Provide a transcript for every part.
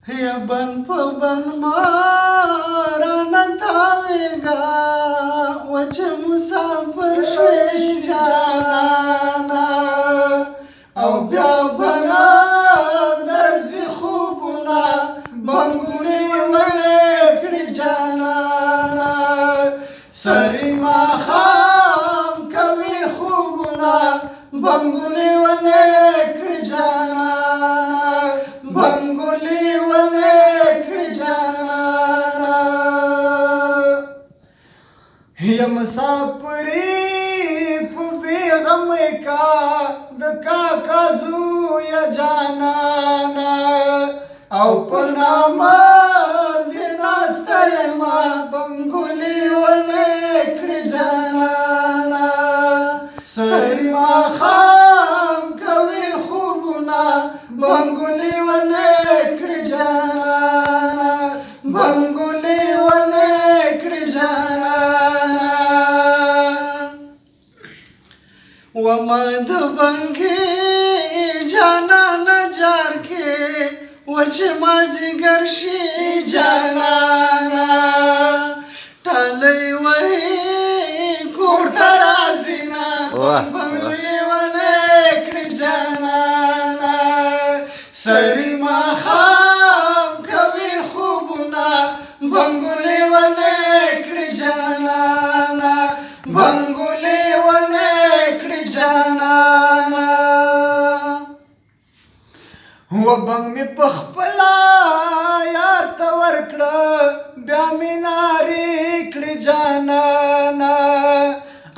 یا بن په بن مارانه تاویږه وچه مسافر شوې جانانه او بیا بنا درځي خوبونه بنګړې ولې کړي جانانه سرې ماښام کوي خوبونه بنګړې ولې کړي جانانه بنګړې ولې کړي جانانه یا مسافري په بېغمۍ کا د کاکا زویه جانانه او په نامه دې ناسته یمه بنګلې ولې کړې جانانه سرې ماښام کوي خوبونه بنګلې ولې کړې جانانه بنګلې ولې کړې جانانه وما د بنګې جانانه جار کې وچه مازدیګر شي جانانه ټالۍ وهي کور ته راځي نه بنګلې ولې کړې جانانه سرې ماښام کوي خوبونه بنګلې ولې کړې جانانه بنګلې ولې کړې جانانه و بنګ مې په خپله یار ته ورکړه بیا مې نارې کړې جانانه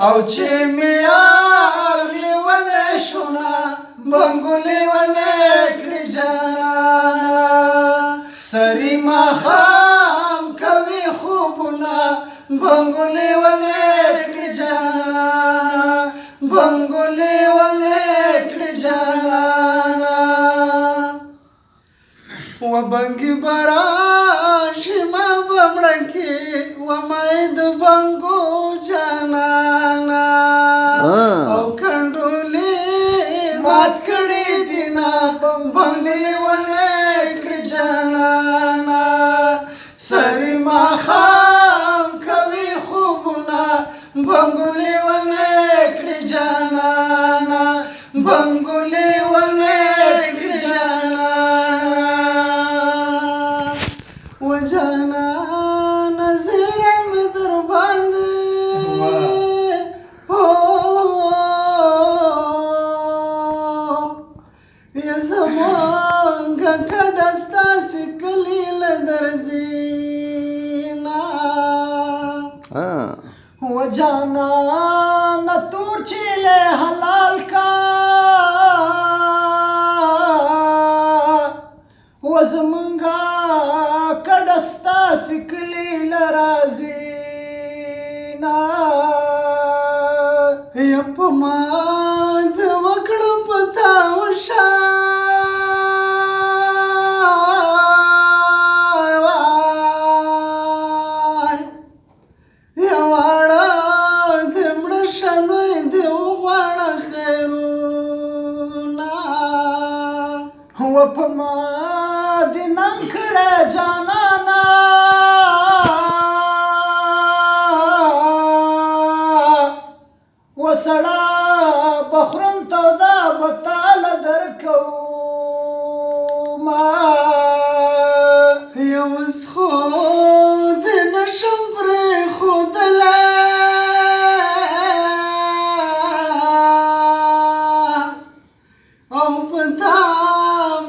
او چې مې یار لیونی شو نه بنګلې ولې کړې جانانه سرې ماښام کوي خوبونه بنګلې ولې کړې جانانه بنګلې ولې کړې جانانه و بنګي براشي ما بمړه کې و مای د بنګو جانانه او کنډولې مات کړې دي نه بنګلې ولې کړې جانانه سرې ماښام کوي خوبونه بنګلې ولې کړې جانانه بنګلې ولې کړې جانانه و جانانه زیری مې در باندې یا زمونږه کډه ستاسې کلي له درځي نه و جانانه تور چیلې حلال کا و زمونږه کډه ستاسې کلي له راځي نه یا په ما د وکړو په تا وشه و په ما دې ننګ کړه جانانه و سړه بخورم توده به تاله درکومه یو اوس خو دې نشم پرېښودلی او په تا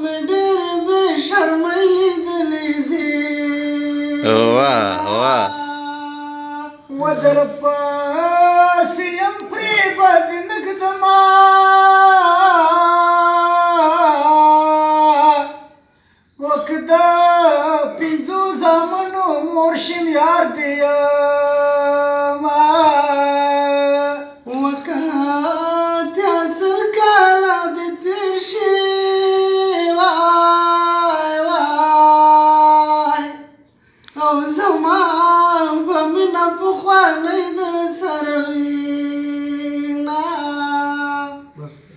مې ډېرې بې شرمۍ لیدلې دي و در په